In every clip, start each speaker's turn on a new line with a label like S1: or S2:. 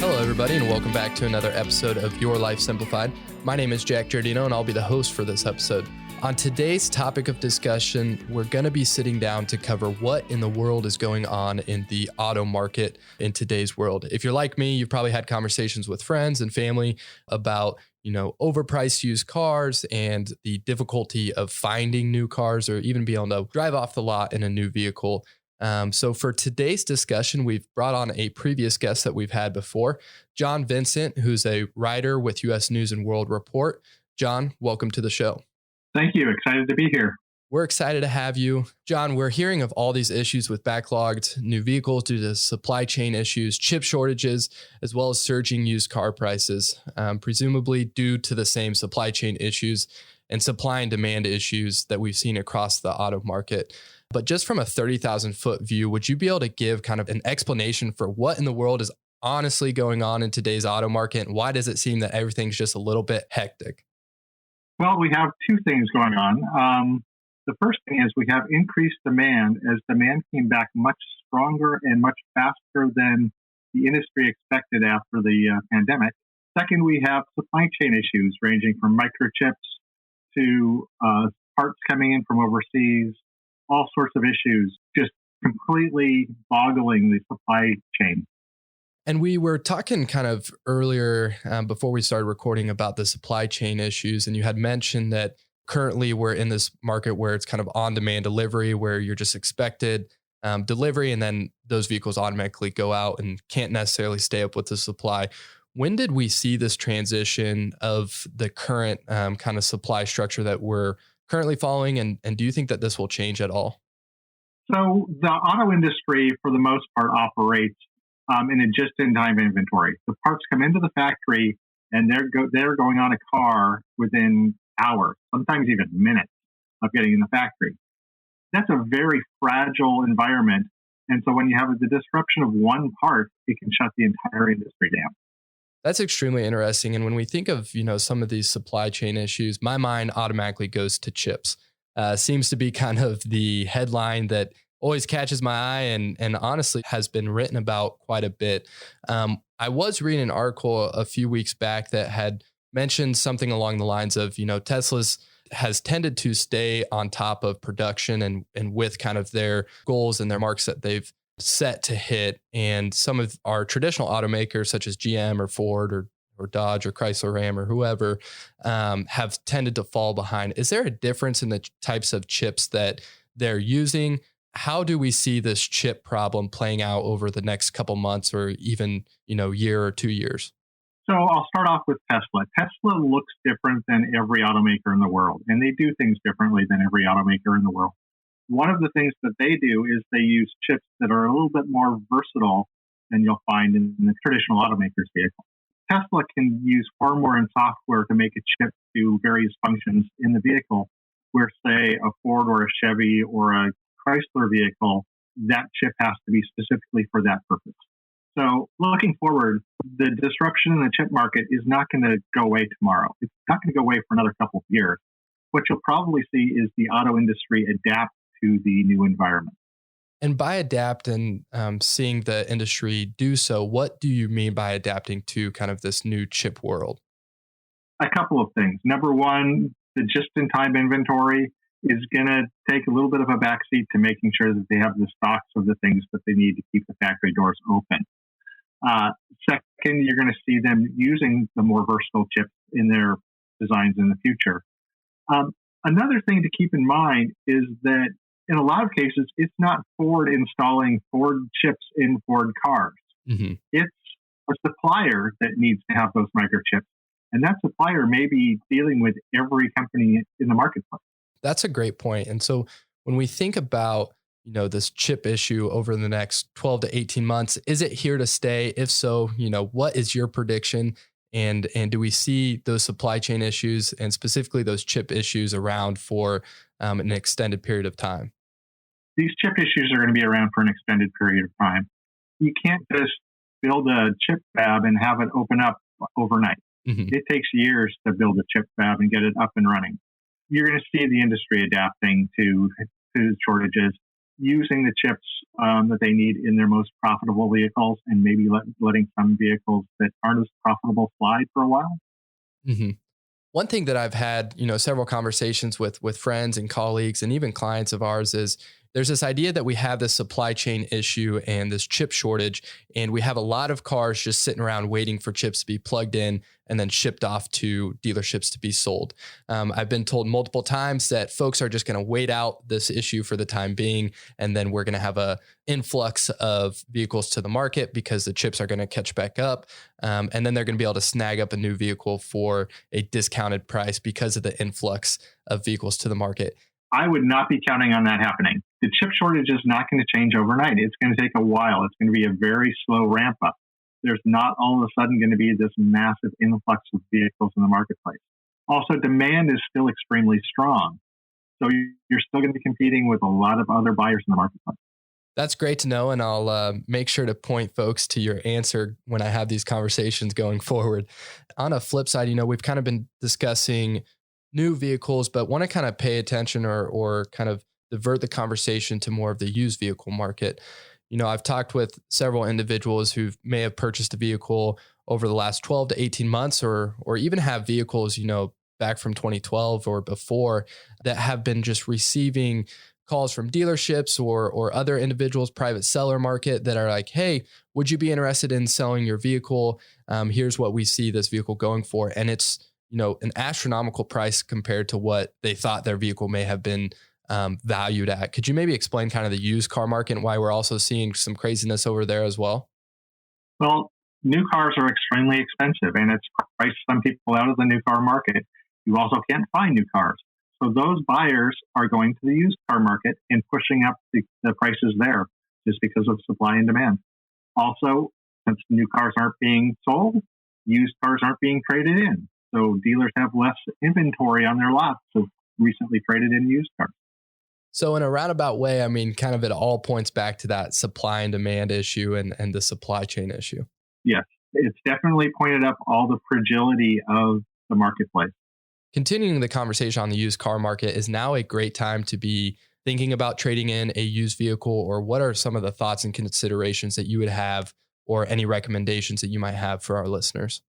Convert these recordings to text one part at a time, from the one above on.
S1: Hello, everybody, and welcome back to another episode of Your Life Simplified. My name is Jack Giardino, and I'll be the host for this episode. On today's topic of discussion, we're going to be sitting down to cover what in the world is going on in the auto market in today's world. If you're like me, you've probably had conversations with friends and family about, overpriced used cars and the difficulty of finding new cars or even being able to drive off the lot in a new vehicle. So for today's discussion, we've brought on a previous guest that we've had before, John Vincent, who's a writer with U.S. News and World Report. John, welcome to the show.
S2: Thank you. Excited to be here.
S1: We're excited to have you. John, we're hearing of all these issues with backlogged new vehicles due to supply chain issues, chip shortages, as well as surging used car prices, presumably due to the same supply chain issues and supply and demand issues that we've seen across the auto market. But just from a 30,000 foot view, would you be able to give kind of an explanation for what in the world is honestly going on in today's auto market? And why does it seem that everything's just a little bit hectic?
S2: Well, we have two things going on. The first thing is we have increased demand as demand came back much stronger and much faster than the industry expected after the pandemic. Second, we have supply chain issues ranging from microchips to parts coming in from overseas, all sorts of issues, just completely boggling the supply chain.
S1: And we were talking kind of earlier before we started recording about the supply chain issues. And you had mentioned that currently we're in this market where it's kind of on-demand delivery, where you're just expected delivery, and then those vehicles automatically go out and can't necessarily stay up with the supply. When did we see this transition of the current kind of supply structure that we're currently following? And do you think that this will change at all?
S2: So the auto industry, for the most part, operates in a just-in-time inventory. The parts come into the factory, and they're going on a car within hours, sometimes even minutes of getting in the factory. That's a very fragile environment. And so when you have the disruption of one part, it can shut the entire industry down.
S1: That's extremely interesting. And when we think of, some of these supply chain issues, my mind automatically goes to chips. Seems to be kind of the headline that always catches my eye and honestly has been written about quite a bit. I was reading an article a few weeks back that had mentioned something along the lines of, Tesla's has tended to stay on top of production and with kind of their goals and their marks that they've set to hit. And some of our traditional automakers such as GM or Ford or Dodge or Chrysler Ram or whoever have tended to fall behind. Is there a difference in the types of chips that they're using? How do we see this chip problem playing out over the next couple months or even, year or 2 years?
S2: So I'll start off with Tesla. Tesla looks different than every automaker in the world, and they do things differently than every automaker in the world. One of the things that they do is they use chips that are a little bit more versatile than you'll find in the traditional automaker's vehicle. Tesla can use firmware and software to make a chip do various functions in the vehicle, where, say, a Ford or a Chevy or a Chrysler vehicle, that chip has to be specifically for that purpose. So looking forward, the disruption in the chip market is not going to go away tomorrow. It's not going to go away for another couple of years. What you'll probably see is the auto industry adapt to the new environment.
S1: And by adapt and seeing the industry do so, what do you mean by adapting to kind of this new chip world?
S2: A couple of things. Number one, the just-in-time inventory is going to take a little bit of a backseat to making sure that they have the stocks of the things that they need to keep the factory doors open. Second, you're going to see them using the more versatile chips in their designs in the future. Another thing to keep in mind is that in a lot of cases, it's not Ford installing Ford chips in Ford cars. Mm-hmm. It's a supplier that needs to have those microchips. And that supplier may be dealing with every company in the marketplace.
S1: That's a great point. And so when we think about, this chip issue over the next 12 to 18 months, is it here to stay? If so, what is your prediction? And do we see those supply chain issues and specifically those chip issues around for an extended period of time?
S2: These chip issues are going to be around for an extended period of time. You can't just build a chip fab and have it open up overnight. Mm-hmm. It takes years to build a chip fab and get it up and running. You're going to see the industry adapting to shortages. using the chips that they need in their most profitable vehicles, and maybe letting some vehicles that aren't as profitable slide for a while.
S1: Mm-hmm. One thing that I've had, several conversations with friends and colleagues and even clients of ours is there's this idea that we have this supply chain issue and this chip shortage, and we have a lot of cars just sitting around waiting for chips to be plugged in and then shipped off to dealerships to be sold. I've been told multiple times that folks are just going to wait out this issue for the time being, and then we're going to have a influx of vehicles to the market because the chips are going to catch back up. And then they're going to be able to snag up a new vehicle for a discounted price because of the influx of vehicles to the market.
S2: I would not be counting on that happening. The chip shortage is not going to change overnight. It's going to take a while. It's going to be a very slow ramp up. There's not all of a sudden going to be this massive influx of vehicles in the marketplace. Also, demand is still extremely strong. So you're still going to be competing with a lot of other buyers in the marketplace.
S1: That's great to know. And I'll make sure to point folks to your answer when I have these conversations going forward. On a flip side, we've kind of been discussing new vehicles, but want to kind of pay attention or kind of divert the conversation to more of the used vehicle market. I've talked with several individuals who may have purchased a vehicle over the last 12 to 18 months or even have vehicles, back from 2012 or before that have been just receiving calls from dealerships or other individuals, private seller market that are like, hey, would you be interested in selling your vehicle? Here's what we see this vehicle going for. And it's, an astronomical price compared to what they thought their vehicle may have been valued at. Could you maybe explain kind of the used car market and why we're also seeing some craziness over there as well?
S2: Well, new cars are extremely expensive, and it's priced some people out of the new car market. You also can't find new cars. So those buyers are going to the used car market and pushing up the prices there just because of supply and demand. Also, since new cars aren't being sold, used cars aren't being traded in. So dealers have less inventory on their lots of recently traded in used cars.
S1: So in a roundabout way, kind of it all points back to that supply and demand issue and the supply chain issue.
S2: Yes, it's definitely pointed up all the fragility of the marketplace.
S1: Continuing the conversation on the used car market, is now a great time to be thinking about trading in a used vehicle, or what are some of the thoughts and considerations that you would have or any recommendations that you might have for our listeners?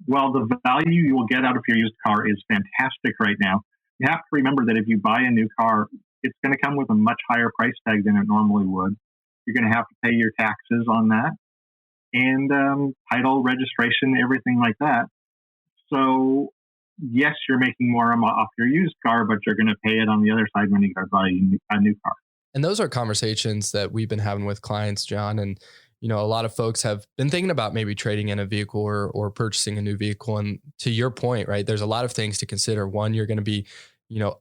S2: Well, the value you will get out of your used car is fantastic right now. You have to remember that if you buy a new car, it's going to come with a much higher price tag than it normally would. You're going to have to pay your taxes on that and title, registration, everything like that. So yes, you're making more off your used car, but you're going to pay it on the other side when you go buy a new car.
S1: And those are conversations that we've been having with clients, John. And, a lot of folks have been thinking about maybe trading in a vehicle or purchasing a new vehicle. And to your point, right, there's a lot of things to consider. One, you're going to be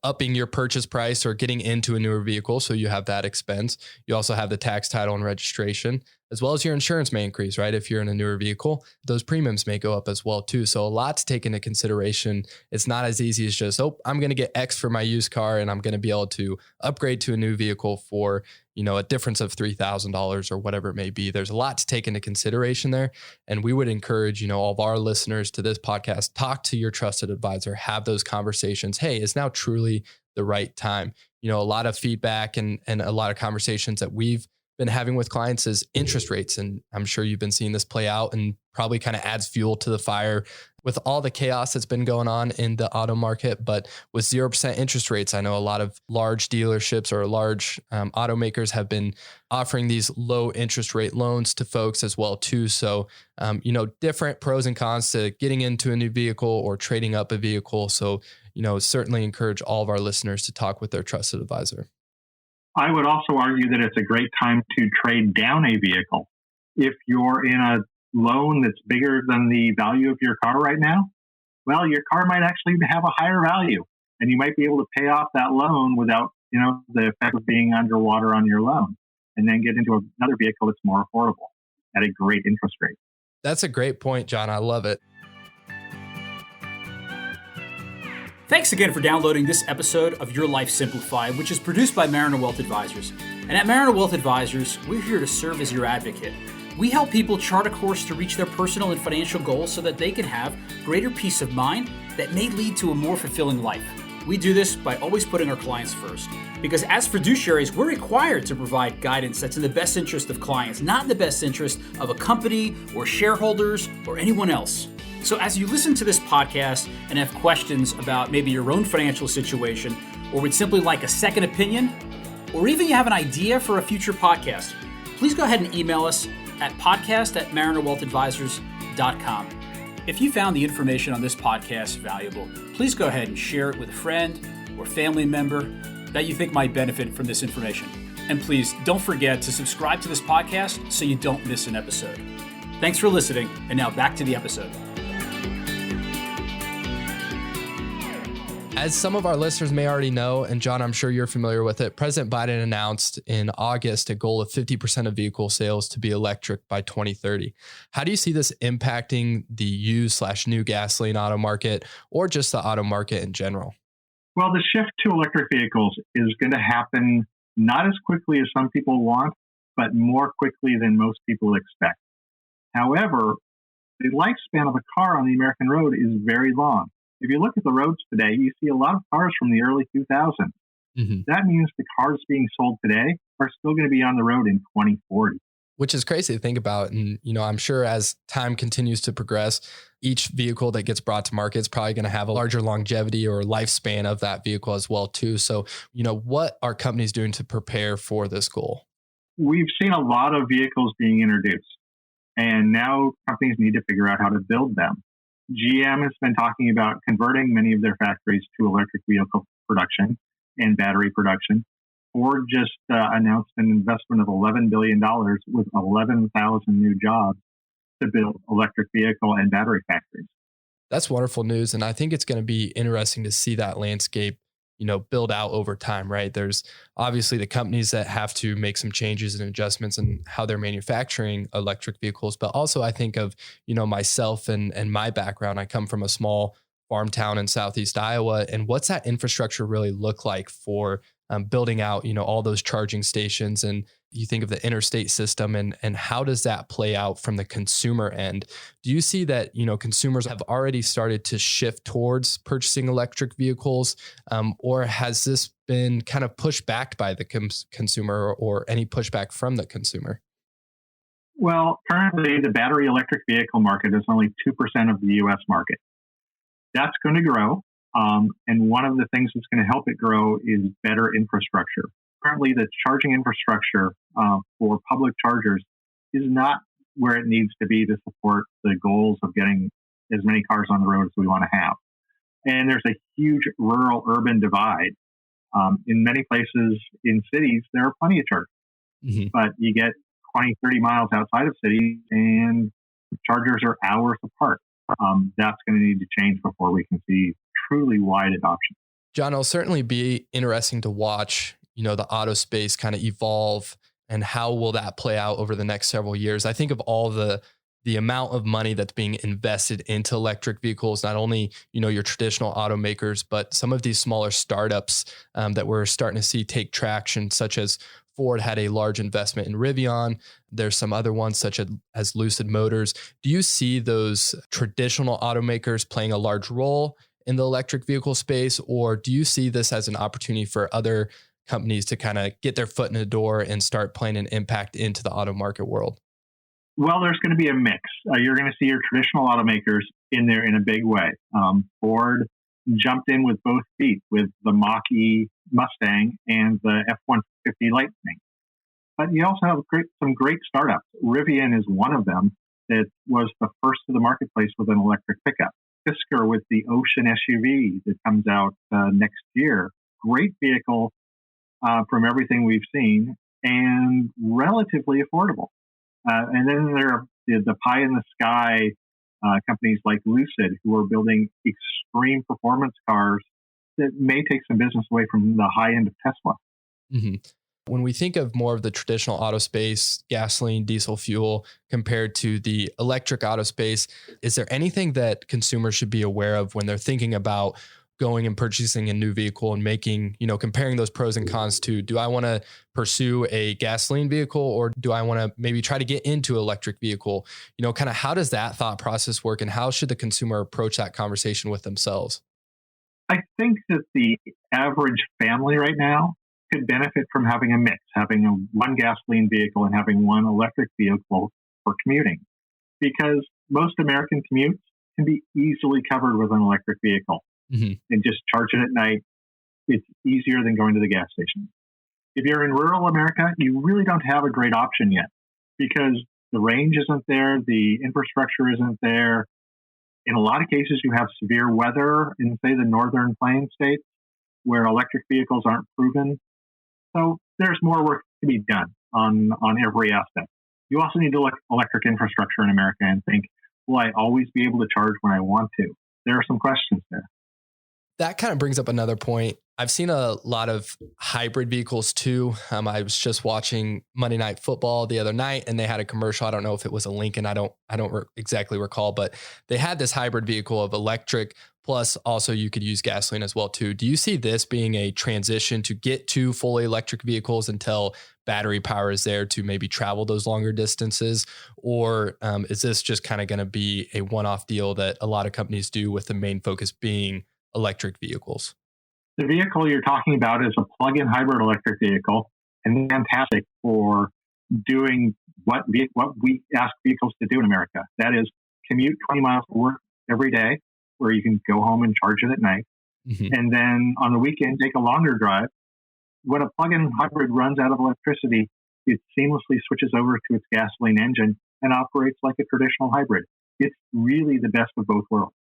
S1: upping your purchase price or getting into a newer vehicle. So you have that expense. You also have the tax, title, and registration, as well as your insurance may increase, right? If you're in a newer vehicle, those premiums may go up as well too. So a lot to take into consideration. It's not as easy as just, I'm going to get X for my used car and I'm going to be able to upgrade to a new vehicle for, a difference of $3,000 or whatever it may be. There's a lot to take into consideration there. And we would encourage, all of our listeners to this podcast, talk to your trusted advisor, have those conversations. Hey, is now truly the right time? A lot of feedback and a lot of conversations that we've been having with clients is interest rates. And I'm sure you've been seeing this play out and probably kind of adds fuel to the fire with all the chaos that's been going on in the auto market. But with 0% interest rates, I know a lot of large dealerships or large automakers have been offering these low interest rate loans to folks as well too. So, different pros and cons to getting into a new vehicle or trading up a vehicle. So, certainly encourage all of our listeners to talk with their trusted advisor.
S2: I would also argue that it's a great time to trade down a vehicle. If you're in a loan that's bigger than the value of your car right now, well, your car might actually have a higher value, and you might be able to pay off that loan without, the effect of being underwater on your loan, and then get into another vehicle that's more affordable at a great interest rate.
S1: That's a great point, John. I love it.
S3: Thanks again for downloading this episode of Your Life Simplified, which is produced by Mariner Wealth Advisors. And at Mariner Wealth Advisors, we're here to serve as your advocate. We help people chart a course to reach their personal and financial goals so that they can have greater peace of mind that may lead to a more fulfilling life. We do this by always putting our clients first. Because as fiduciaries, we're required to provide guidance that's in the best interest of clients, not in the best interest of a company or shareholders or anyone else. So as you listen to this podcast and have questions about maybe your own financial situation, or would simply like a second opinion, or even you have an idea for a future podcast, please go ahead and email us at podcast@marinerwealthadvisors.com. If you found the information on this podcast valuable, please go ahead and share it with a friend or family member that you think might benefit from this information. And please don't forget to subscribe to this podcast so you don't miss an episode. Thanks for listening, and now back to the episode.
S1: As some of our listeners may already know, and John, I'm sure you're familiar with it, President Biden announced in August a goal of 50% of vehicle sales to be electric by 2030. How do you see this impacting the used/new gasoline auto market, or just the auto market in general?
S2: Well, the shift to electric vehicles is going to happen not as quickly as some people want, but more quickly than most people expect. However, the lifespan of a car on the American road is very long. If you look at the roads today, you see a lot of cars from the early 2000s. Mm-hmm. That means the cars being sold today are still going to be on the road in 2040.
S1: Which is crazy to think about. And, I'm sure as time continues to progress, each vehicle that gets brought to market is probably going to have a larger longevity or lifespan of that vehicle as well, too. So, what are companies doing to prepare for this goal?
S2: We've seen a lot of vehicles being introduced, and now companies need to figure out how to build them. GM has been talking about converting many of their factories to electric vehicle production and battery production. Ford just announced an investment of $11 billion with 11,000 new jobs to build electric vehicle and battery factories.
S1: That's wonderful news. And I think it's going to be interesting to see that landscape, build out over time, right? There's obviously the companies that have to make some changes and adjustments in how they're manufacturing electric vehicles. But also I think of, myself and my background. I come from a small farm town in Southeast Iowa. And what's that infrastructure really look like for building out, all those charging stations? And you think of the interstate system and how does that play out from the consumer end? Do you see that, consumers have already started to shift towards purchasing electric vehicles? Or has this been kind of pushed back by the consumer or any pushback from the consumer?
S2: Well, currently the battery electric vehicle market is only 2% of the U.S. market. That's going to grow. And one of the things that's going to help it grow is better infrastructure. Currently, the charging infrastructure for public chargers is not where it needs to be to support the goals of getting as many cars on the road as we want to have. And there's a huge rural-urban divide. In many places in cities, there are plenty of chargers. Mm-hmm. But you get 20, 30 miles outside of cities, and chargers are hours apart. That's going to need to change before we can see truly wide adoption.
S1: John, it'll certainly be interesting to watch, the auto space kind of evolve and how will that play out over the next several years. I think of all the amount of money that's being invested into electric vehicles, not only, your traditional automakers, but some of these smaller startups that we're starting to see take traction, such as Ford had a large investment in Rivian. There's some other ones such as Lucid Motors. Do you see those traditional automakers playing a large role in the electric vehicle space, or do you see this as an opportunity for other companies to kind of get their foot in the door and start playing an impact into the auto market world?
S2: Well, there's going to be a mix. You're going to see your traditional automakers in there in a big way. Ford jumped in with both feet with the Mach-E Mustang and the F-150 Lightning. But you also have some great startups. Rivian is one of them that was the first to the marketplace with an electric pickup. Fisker with the Ocean SUV that comes out next year. Great vehicle from everything we've seen and relatively affordable. And then there are the pie in the sky companies like Lucid who are building extreme performance cars that may take some business away from the high end of Tesla.
S1: Mm-hmm. When we think of more of the traditional auto space, gasoline, diesel fuel, compared to the electric auto space, is there anything that consumers should be aware of when they're thinking about going and purchasing a new vehicle and making, comparing those pros and cons to, do I want to pursue a gasoline vehicle or do I want to maybe try to get into an electric vehicle? Kind of how does that thought process work and how should the consumer approach that conversation with themselves?
S2: I think that the average family right now could benefit from having a mix, having one gasoline vehicle and having one electric vehicle for commuting, because most American commutes can be easily covered with an electric vehicle and just charge it at night. It's easier than going to the gas station. If you're in rural America, you really don't have a great option yet because the range isn't there, the infrastructure isn't there. In a lot of cases, you have severe weather in, say, the northern plain states where electric vehicles aren't proven. So there's more work to be done on every aspect. You also need to look at electric infrastructure in America and think, will I always be able to charge when I want to? There are some questions there.
S1: That kind of brings up another point. I've seen a lot of hybrid vehicles too. I was just watching Monday Night Football the other night, and they had a commercial. I don't know if it was a Lincoln. I don't exactly recall, but they had this hybrid vehicle of electric. Plus, also you could use gasoline as well too. Do you see this being a transition to get to fully electric vehicles until battery power is there to maybe travel those longer distances, or is this just kind of going to be a one-off deal that a lot of companies do with the main focus being electric vehicles?
S2: The vehicle you're talking about is a plug-in hybrid electric vehicle, and fantastic for doing what we ask vehicles to do in America. That is, commute 20 miles to work every day, where you can go home and charge it at night. And then on the weekend, take a longer drive. When a plug-in hybrid runs out of electricity, it seamlessly switches over to its gasoline engine and operates like a traditional hybrid. It's really the best of both worlds.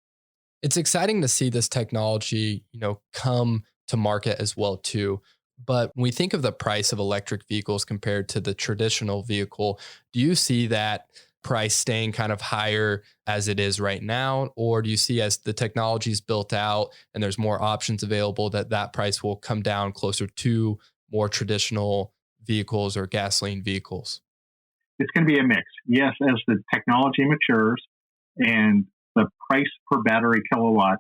S1: It's exciting to see this technology, come to market as well too. But when we think of the price of electric vehicles compared to the traditional vehicle, do you see that price staying kind of higher as it is right now? Or do you see as the technology is built out and there's more options available that price will come down closer to more traditional vehicles or gasoline vehicles?
S2: It's going to be a mix. Yes, as the technology matures and the price per battery kilowatt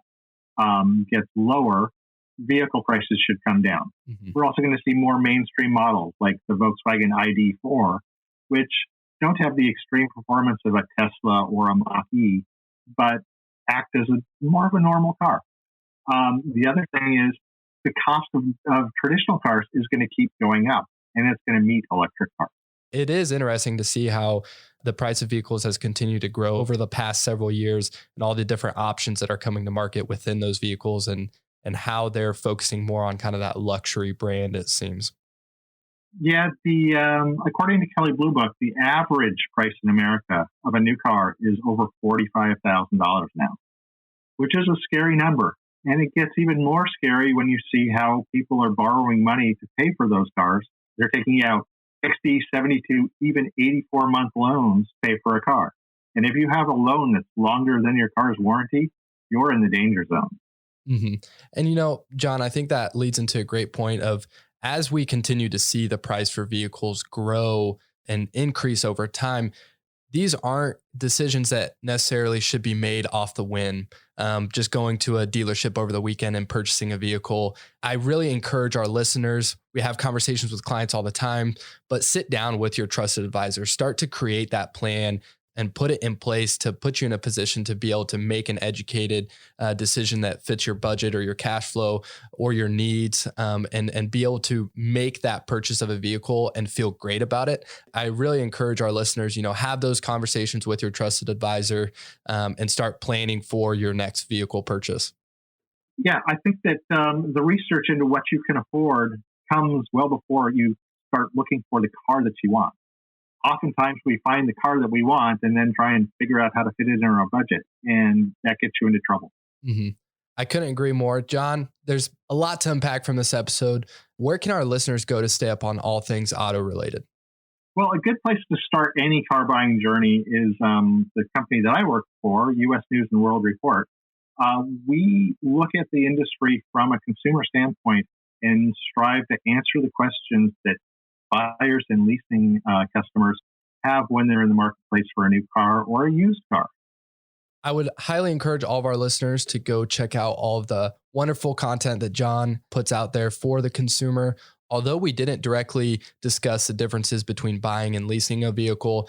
S2: gets lower, vehicle prices should come down. We're also going to see more mainstream models like the Volkswagen ID.4, which don't have the extreme performance of a Tesla or a Mach-E, but act as more of a normal car. The other thing is the cost of traditional cars is going to keep going up, and it's going to meet electric cars.
S1: It is interesting to see how the price of vehicles has continued to grow over the past several years and all the different options that are coming to market within those vehicles and how they're focusing more on kind of that luxury brand, it seems.
S2: Yeah, according to Kelley Blue Book, the average price in America of a new car is over $45,000 now, which is a scary number. And it gets even more scary when you see how people are borrowing money to pay for those cars. They're taking out 60, 72, even 84-month loans to pay for a car. And if you have a loan that's longer than your car's warranty, you're in the danger zone.
S1: And, John, I think that leads into a great point of as we continue to see the price for vehicles grow and increase over time, these aren't decisions that necessarily should be made off the whim. Just going to a dealership over the weekend and purchasing a vehicle. I really encourage our listeners. We have conversations with clients all the time, but sit down with your trusted advisor. Start to create that plan and put it in place to put you in a position to be able to make an educated decision that fits your budget or your cash flow or your needs, and be able to make that purchase of a vehicle and feel great about it. I really encourage our listeners, have those conversations with your trusted advisor, and start planning for your next vehicle purchase.
S2: Yeah, I think that the research into what you can afford comes well before you start looking for the car that you want. Oftentimes we find the car that we want and then try and figure out how to fit it in our budget, and that gets you into trouble.
S1: I couldn't agree more. John, there's a lot to unpack from this episode. Where can our listeners go to stay up on all things auto related?
S2: Well, a good place to start any car buying journey is the company that I work for, U.S. News and World Report. We look at the industry from a consumer standpoint and strive to answer the questions that buyers and leasing customers have when they're in the marketplace for a new car or a used car.
S1: I would highly encourage all of our listeners to go check out all of the wonderful content that John puts out there for the consumer. Although we didn't directly discuss the differences between buying and leasing a vehicle,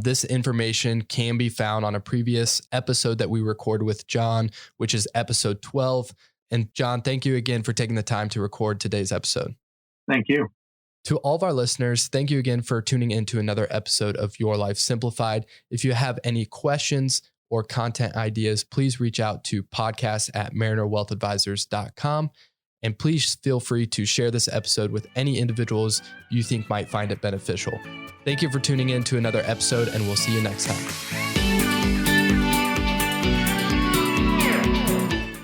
S1: this information can be found on a previous episode that we recorded with John, which is episode 12. And John, thank you again for taking the time to record today's episode.
S2: Thank you.
S1: To all of our listeners, thank you again for tuning in to another episode of Your Life Simplified. If you have any questions or content ideas, please reach out to podcast@marinerwealthadvisors.com. And please feel free to share this episode with any individuals you think might find it beneficial. Thank you for tuning in to another episode, and we'll see you next time.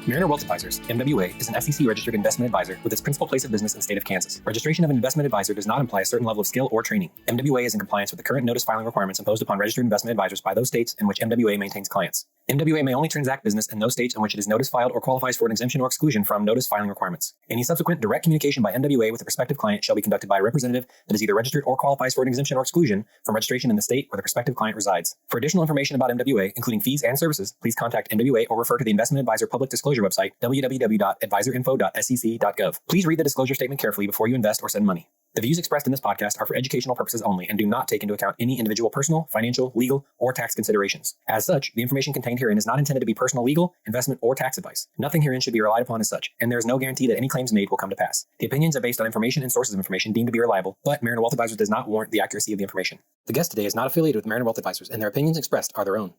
S4: Mariner Wealth Advisors, MWA, is an SEC-registered investment advisor with its principal place of business in the state of Kansas. Registration of an investment advisor does not imply a certain level of skill or training. MWA is in compliance with the current notice filing requirements imposed upon registered investment advisors by those states in which MWA maintains clients. MWA may only transact business in those states in which it is notice filed or qualifies for an exemption or exclusion from notice filing requirements. Any subsequent direct communication by MWA with the prospective client shall be conducted by a representative that is either registered or qualifies for an exemption or exclusion from registration in the state where the prospective client resides. For additional information about MWA, including fees and services, please contact MWA or refer to the Investment Advisor Public Disclosure website, www.advisorinfo.sec.gov. Please read the disclosure statement carefully before you invest or send money. The views expressed in this podcast are for educational purposes only and do not take into account any individual personal, financial, legal, or tax considerations. As such, the information contained herein is not intended to be personal legal, investment, or tax advice. Nothing herein should be relied upon as such, and there is no guarantee that any claims made will come to pass. The opinions are based on information and sources of information deemed to be reliable, but Mariner Wealth Advisors does not warrant the accuracy of the information. The guest today is not affiliated with Mariner Wealth Advisors, and their opinions expressed are their own.